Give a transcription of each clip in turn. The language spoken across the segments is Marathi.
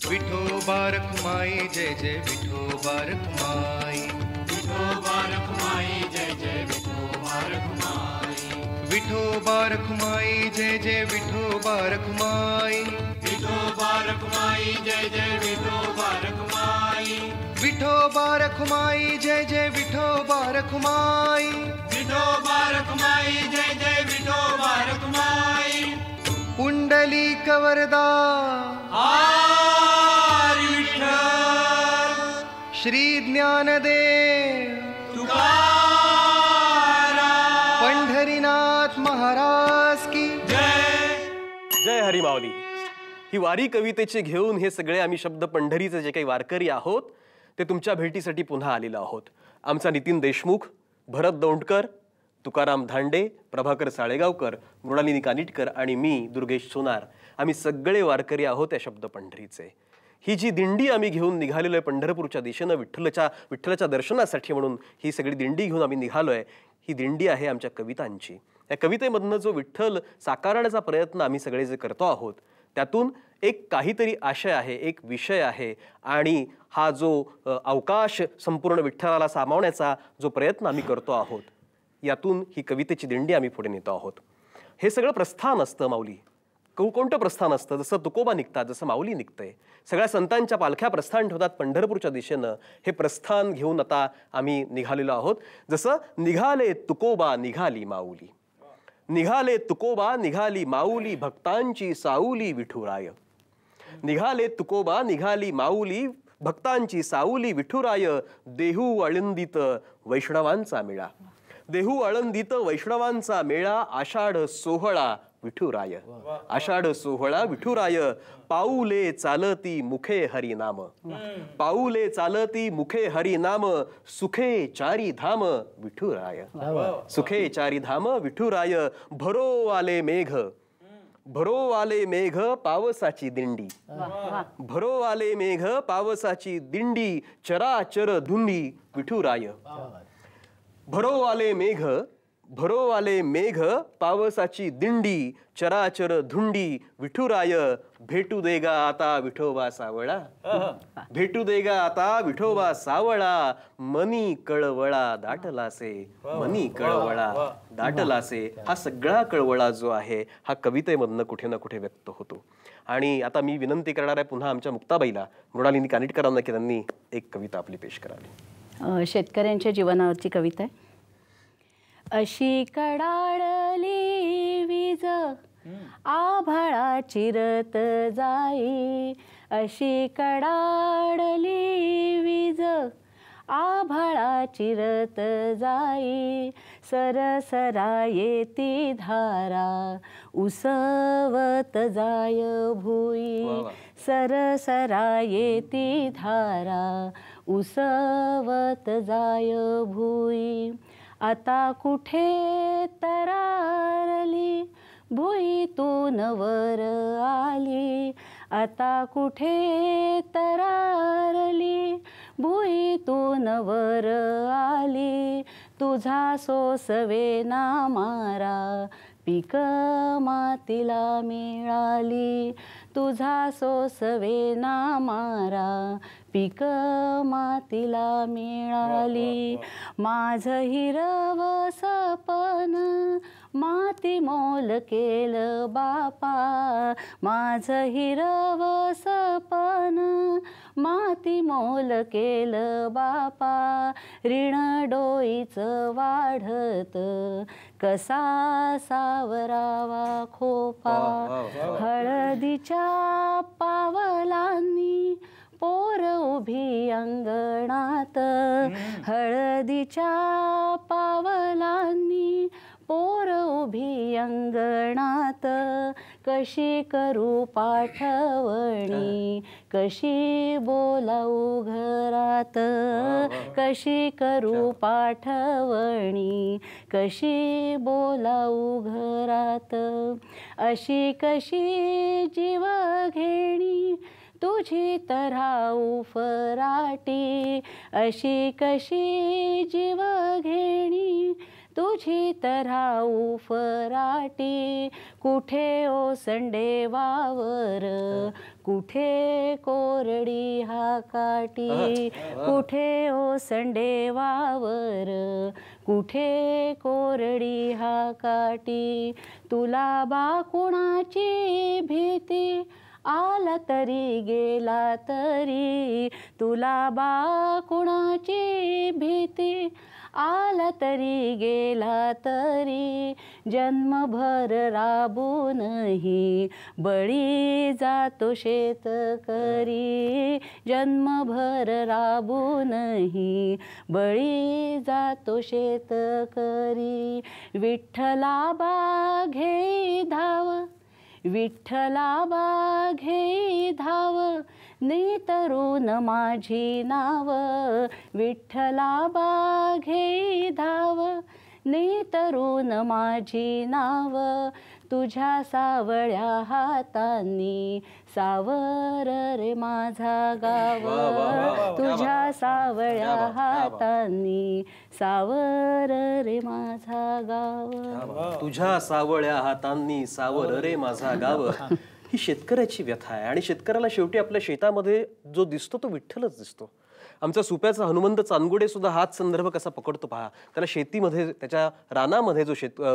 विठोबा रखुमाई जय जय विठोबा रखुमाई, विठोबा रखुमाई जय जय विठोबा रखुमाई, विठोबा रखुमाई जय जय विठोबा रखुमाई, विठोबा रखुमाई जय जय विठोबा रखुमाई, विठोबा रखुमाई जय जय विठोबा रखुमाई, विठोबा रखुमाई जय जय विठोबा रखुमाई। पुंडलिक वरदा हरी विठ्ठल श्री ज्ञानदेव तुकाराम पंढरीनाथ महाराज की जय। जय हरी माऊली। ही वारी कवितेचे घेऊन हे सगळे आम्ही शब्द पंढरीचे जे काही वारकरी आहोत ते तुमच्या भेटीसाठी पुन्हा आलेलो आहोत। आमचा नितीन देशमुख, भरत दौंडकर, तुकाराम धांडे, प्रभाकर साळेगावकर, मृणालिनी कानिटकर आणि मी दुर्गेश सोनार, आम्ही सगळे वारकरी आहोत या शब्द पंढरीचे। ही जी दिंडी आम्ही घेऊन निघालेलो आहे पंढरपूरच्या दिशेनं विठ्ठलाच्या दर्शनासाठी म्हणून ही सगळी दिंडी घेऊन आम्ही निघालोय, ही दिंडी आहे आमच्या कवितांची। या कवितेमधनं जो विठ्ठल साकारण्याचा प्रयत्न आम्ही सगळे जे करतो आहोत त्यातून एक काहीतरी आशय आहे, एक विषय आहे आणि हा जो अवकाश संपूर्ण विठ्ठलाला सामावण्याचा जो प्रयत्न आम्ही करतो आहोत यातून ही कवितेची दिंडी आम्ही पुढे नेतो आहोत। हे सगळं प्रस्थान असतं माऊली। कोणतं प्रस्थान असतं? जसं तुकोबा निघतात, जसं माऊली निघतंय, सगळ्या संतांच्या पालख्या प्रस्थान ठेवतात पंढरपूरच्या दिशेनं, हे प्रस्थान घेऊन आता आम्ही निघालेलो आहोत। जसं निघाले तुकोबा निघाली माऊली, निघाले तुकोबा निघाली माऊली, भक्तांची साऊली विठुराय। निघाले तुकोबा निघाली माऊली, भक्तांची साऊली विठुराय, देहू आळंदीत वैष्णवांचा मेळा, देहू आळंदीत वैष्णवांचा मेळा, आषाढ सोहळा विठुराय, आषाढ सोहळा विठुराय, पाऊले चालती मुखे हरी नाम, पाऊले चालती मुखे हरी नाम, सुखे चारी धाम विठुराय, सुखे चारी धाम विठुराय, भरो आले मेघ, भरो आले मेघ पावसाची दिंडी, भरो आले मेघ पावसाची दिंडी, चराचर धुंदी विठुराय, भरो आले मेघ, भरो आले मेघ पावसाची दिंडी, चराचर धुंडी विठुराय, भेटू देगा आता विठोबा सावळा, भेटू देगा आता विठोबा सावळा, मनी कळवळा दाटलासे, मनी कळवळा दाटलासे। हा सगळा कळवळा जो आहे हा कवितेमधनं कुठे ना कुठे व्यक्त होतो। आणि आता मी विनंती करणार आहे पुन्हा आमच्या मुक्ताबाईला, मृणालिनी कानिटकरांना की त्यांनी एक कविता आपली पेश करावी। शेतकऱ्यांच्या जीवनावरची कविता आहे। अशी कडाळली वीज आभाळा चिरत जाई, अशी कडाळली वीज आभाळा चिरत जाई, सरसरा येती धारा उसवत जाय भुई, सरसरा येती धारा उसवत जाय भुई, आता कुठे तरारली भुईतून वर आली, आता कुठे तरारली भुईतून वर आली, तुझा सोसवे ना मारा पीक मातीला मिळाली, तुझा सोसवे ना मारा पीक मातीला मिळाली, माझं हिरव सपन माती मोल केलं बापा, माझं हिरव सपन माती मोल केलं बापा, ऋण डोईचं वाढत कसा सावरावा खोपा, हळदीच्या पावलांनी पोर उभी अंगणात, हळदीच्या पावलांनी पोर उभी अंगणात, कशी करू पाठवणी कशी बोलावू घरात, कशी करू पाठवणी कशी बोलावू घरात, अशी कशी जीव घेणी तुझी तराऊ फराटी, अशी कशी जीव घेणी तुझी तऱ्हा उफराटी, कुठे ओसंडे वावर, कुठे कोरडी हा काठी, कुठे ओसंडे वावर, कुठे कोरडी हा काठी. तुला बा कुणाची भीती, आला तरी गेला तरी, तुला बा कुणाची भीती, आला तरी गेला तरी. जन्मभर राबूनही बळी जातो शेतकरी, जन्मभर राबूनही बळी जातो शेतकरी. विठ्ठला बा घेई धाव, विठ्ठला बा घेई धाव, नेतरून माझी नाव, विठ्ठला बा घेई धाव, नेतरून माझी नाव. तुझ्या सावळ्या हातांनी सावर रे माझा गाव, तुझ्या सावळ्या हातांनी सावर रे माझा गाव. तुझ्या सावळ्या हातांनी सावर रे माझा गाव. ही शेतकऱ्याची व्यथा आहे आणि शेतकऱ्याला शेवटी आपल्या शेतामध्ये जो दिसतो तो विठ्ठलच दिसतो. आमचा सुप्याचा हनुमंत चांदगुडे सुद्धा हाच संदर्भ कसा पकडतो पहा. त्याला शेतीमध्ये त्याच्या रानामध्ये जो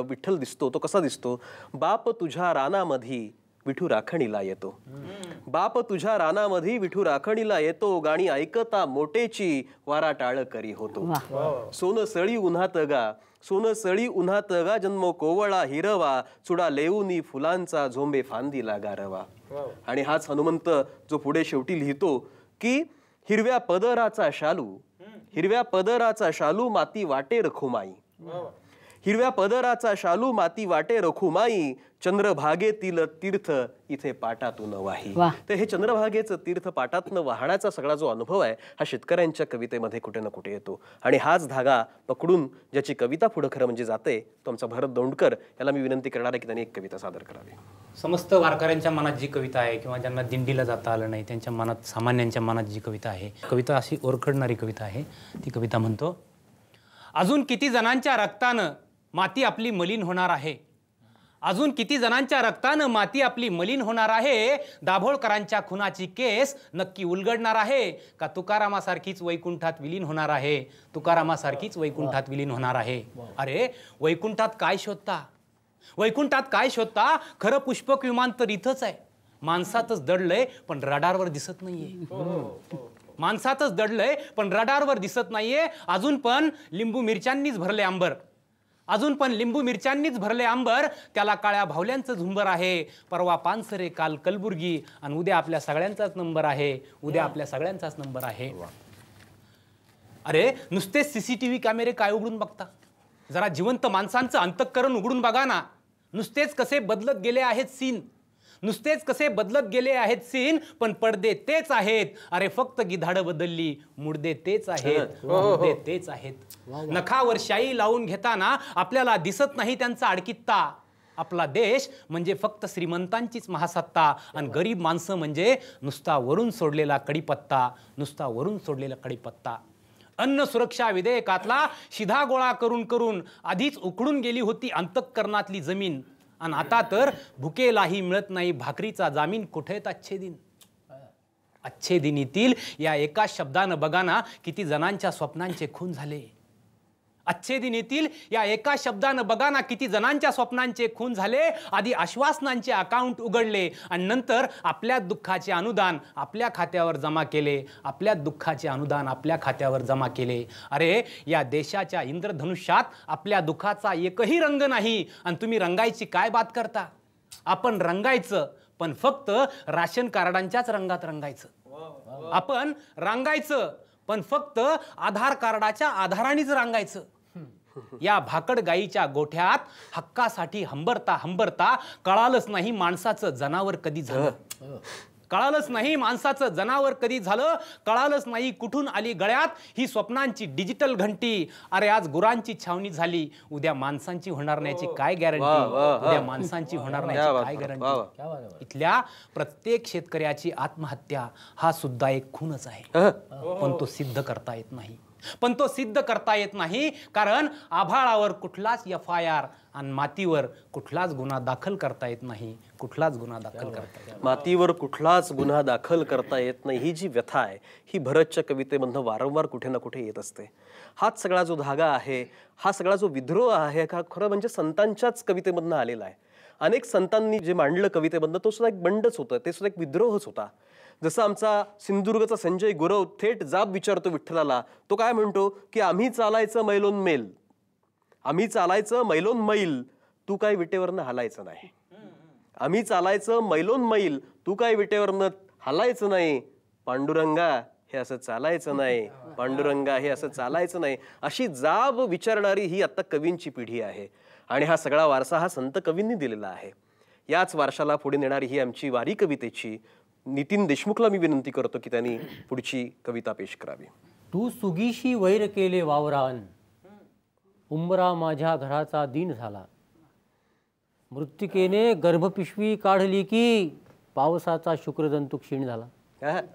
विठ्ठल दिसतो तो कसा दिसतो. बाप तुझ्या रानामधी विठू राखणीला येतो, बाप तुझ्या रानामधी विठू राखणीला येतो, गाणी ऐकता मोटेची वारा टाळ करी होतो. सोन सळी उन्हात गा, सोन सळी उन्हात गा, जन्म कोवळा हिरवा, चुडा लेऊनी फुलांचा झोंबे फांदीला गारवा. आणि हाच हनुमंत जो पुढे शेवटी लिहितो की हिरव्या पदराचा शालू, हिरव्या पदराचा शालू माती वाटे रखुमाई, हिरव्या पदराचा शालू माती वाटे रखुमाई, चंद्रभागेतील तीर्थ इथे पाटातून वाही. तर हे चंद्रभागेचं तीर्थ पाटातून वाहण्याचा सगळा जो अनुभव आहे हा शेतकऱ्यांच्या कवितेमध्ये कुठे ना कुठे येतो. आणि हाच धागा पकडून ज्याची कविता पुढे खरं म्हणजे जाते तो आमचा भरत दौंडकर. याला मी विनंती करणार आहे की त्यांनी एक कविता सादर करावी. समस्त वारकऱ्यांच्या मनात जी कविता आहे किंवा ज्यांना दिंडीला जाता आलं नाही त्यांच्या मनात, सामान्यांच्या मनात जी कविता आहे, कविता अशी ओरखडणारी कविता आहे. ती कविता म्हणतो, अजून किती जणांच्या रक्तानं माती आपली मलिन होणार आहे, अजून किती जणांच्या रक्तानं माती आपली मलिन होणार आहे, दाभोळकरांच्या खुनाची केस नक्की उलगडणार आहे का तुकारामासारखीच वैकुंठात विलीन होणार आहे, तुकारामासारखीच वैकुंठात विलीन होणार आहे. अरे वैकुंठात काय शोधता, वैकुंठात काय शोधता, खरं पुष्पक विमान तर इथंच आहे, माणसातच दडलंय पण रडारवर दिसत नाहीये, माणसातच दडलंय पण रडारवर दिसत नाहीये. अजून पण लिंबू मिरच्यांनीच भरले अंबर, अजून पण लिंबू मिरच्यांनीच भरले अंबर, त्याला काळ्या भावल्यांचं झुंबर आहे. परवा पानसरे, काल कलबुर्गी आणि उद्या आपल्या सगळ्यांचाच नंबर आहे, उद्या आपल्या सगळ्यांचाच नंबर आहे. अरे नुसते सीसीटीव्ही कॅमेरे काय उघडून बघता, जरा जिवंत माणसांचं अंतःकरण उघडून बघा ना. नुसतेच कसे बदलत गेले आहेत सीन, नुसतेच कसे बदलत गेले आहेत सीन, पण पडदे तेच आहेत. अरे फक्त गिधाडं बदलली, मुडदे तेच आहेत, मुडदे तेच आहेत. नखावर शाई लावून घेताना आपल्याला दिसत नाही त्यांचा अडकित्ता. आपला देश म्हणजे फक्त श्रीमंतांचीच महासत्ता आणि गरीब माणसं म्हणजे नुसता वरून सोडलेला कडीपत्ता, नुसता वरून सोडलेला कडीपत्ता. अन्न सुरक्षा विधेयकातला शिधा गोळा करून करून आधीच उखडून गेली होती अंतःकरणातली जमीन, आणि आता तर भुकेलाही मिळत नाही भाकरीचा जामीन. कुठेत अच्छे दिन, अच्छे दिनीतील या एका शब्दानं बघा ना किती जणांच्या स्वप्नांचे खून झाले. अच्छे दिन येतील या एका शब्दानं बघा ना किती जणांच्या स्वप्नांचे खून झाले. आधी आश्वासनांचे अकाउंट उघडले आणि नंतर आपल्या दुःखाचे अनुदान आपल्या खात्यावर जमा केले, आपल्या दुःखाचे अनुदान आपल्या खात्यावर जमा केले. अरे या देशाच्या इंद्रधनुष्यात आपल्या दुःखाचा एकही रंग नाही आणि तुम्ही रंगायची काय बात करता. आपण रंगायचं पण फक्त राशन कार्डांच्याच रंगात रंगायचं. आपण रंगायचं पण फक्त आधार कार्डाच्या आधारानेच रंगायचं. या भाकड गाईच्या गोठ्यात हक्कासाठी हंबरता हंबरता कळालंच नाही माणसाचं जनावर कधी झालं, कळालंच नाही माणसाचं जनावर कधी झालं, कळालंच नाही कुठून आली गळ्यात ही स्वप्नांची डिजिटल घंटी. अरे आज गुरांची छावणी झाली, उद्या माणसांची होणार नाही काय गॅरंटी, उद्या माणसांची होणार नाही काय गॅरंटी. इथल्या प्रत्येक शेतकऱ्याची आत्महत्या हा सुद्धा एक खूनच आहे, पण तो सिद्ध करता येत नाही. पण तो सिद्ध करता येत नाही, कारण आभाळावर कुठलाच FIR आणि मातीवर कुठलाच गुन्हा दाखल करता येत नाही. कुठलाच गुन्हा दाखल करता येत मातीवर कुठलाच गुन्हा दाखल करता येत नाही, ही जी व्यथा आहे ही भरतच्या कवितेमधनं वारंवार कुठे ना कुठे येत असते. हाच सगळा जो धागा आहे, हा सगळा जो विद्रोह आहे, हा खरं म्हणजे संतांच्याच कवितेमधनं आलेला आहे. अनेक संतांनी जे मांडलं कवितेमधनं तो सुद्धा एक बंडच होतं, ते सुद्धा एक विद्रोहच होता. जसं आमचा सिंधुदुर्गचा संजय गुरव थेट जाब विचारतो विठ्ठलाला. तो काय म्हणतो की आम्ही चालायचं मैलोन आम्ही चालायचं मैल, तू काय विटेवरनं हालायचं नाही. आम्ही चालायचं मैल, तू काय विटेवरनं हालायचं नाही. पांडुरंगा हे असं चालायचं नाही, पांडुरंगा हे असं चालायचं नाही, अशी जाब विचारणारी ही आता कवींची पिढी आहे. आणि हा सगळा वारसा हा संत कवींनी दिलेला आहे. याच वारशाला पुढे नेणारी ही आमची वारी कवितेची नितीन देशमुखला मी विनंती करतो की त्यांनी पुढची कविता पेश करावी. तू सुगीशी वैर केले वावरान, उंबरा माझ्या घराचा दिन झाला. मृत्तिकेने गर्भपिशवी काढली की पावसाचा शुक्रजंतू क्षीण झाला.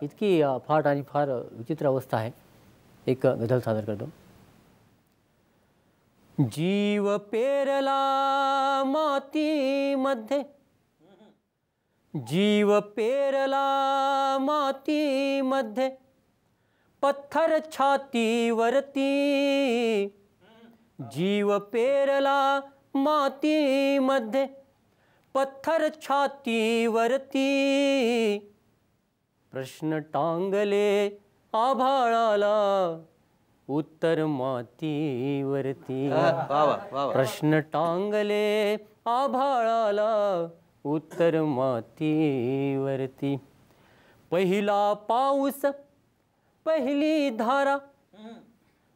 इतकी फाट आणि फार विचित्र अवस्था आहे. एक गझल सादर करतो. जीव पेरला मातीमध्ये, जीव पेरला मातीमध्ये, पत्थर छातीवरती. जीव पेरला मातीमध्ये, पत्थर छातीवरती. प्रश्न टांगले आभाळाला, उत्तर मातीवरती. प्रश्न टांगले आभाळाला, उत्तर मातीवरती. पहिला पाऊस पहिली धारा,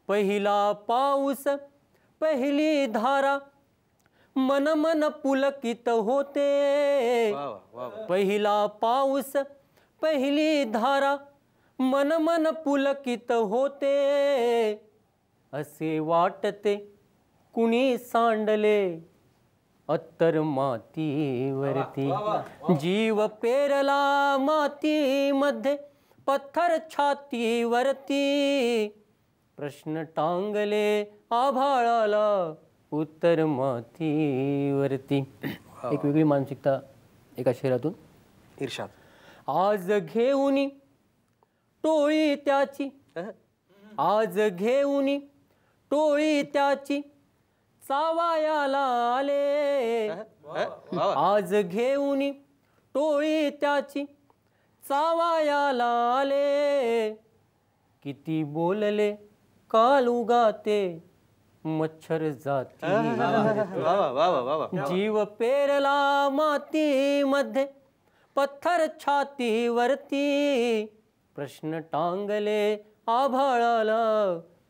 पहिला पाऊस पहिली धारा, मन मन पुलकित होते. पहिला पाऊस पहिली धारा, मन मन पुलकित होते. असे वाटते कुणी सांडले अत्तर मातीवरती. जीव पेरला मातीमध्ये, पत्थर छातीवरती. प्रश्न टांगले आभाळाला, उत्तर मातीवरती. एक वेगळी मानसिकता एका शेरातून. इर्षाद. आज घेऊनी टोळी त्याची, आज घेऊनी टोळी त्याची, चावायाला आले. आज घेऊनी टोळी त्याची, चावायाला आले. किती बोलले काल उगाते, मच्छर जाती. जीव पेरला मातीमध्ये, पत्थर छातीवरती. प्रश्न टांगले आभाळाला,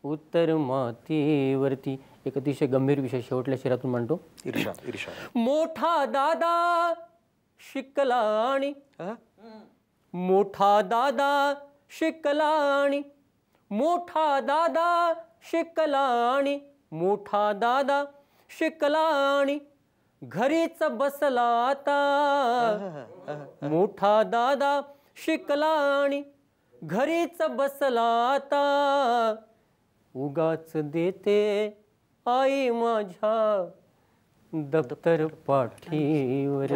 उत्तर मातीवरती. एक अतिशय गंभीर विषय शेवटल्या शेरातून म्हणतो. मोठा दादा शिकला आणि, मोठा दादा शिकला आणि, मोठा दादा शिकला आणि, मोठा दादा शिकला आणि, घरीच बसला आता. मोठा दादा शिकला आणि, घरीच बसला आता. उगाच देते आई माझ्या दप्तर पाठीवर.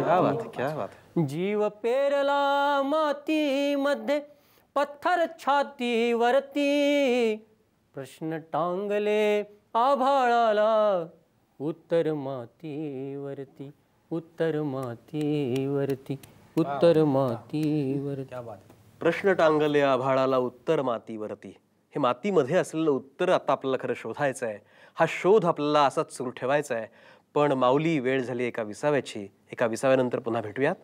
जीव पेरला मातीमध्ये, पत्थर छातीवरती. प्रश्न टांगले आभाळाला, उत्तर मातीवरती. उत्तर मातीवरती. उत्तर मातीवरती. प्रश्न टांगले आभाळाला, उत्तर मातीवरती. हे मातीमध्ये असलेलं उत्तर आता आपल्याला खरं शोधायचं आहे. हा शोध आपल्याला असाच सुरू ठेवायचा आहे. पण माऊली, वेळ झाली एका विसाव्याची. एका विसाव्यानंतर पुन्हा भेटूयात.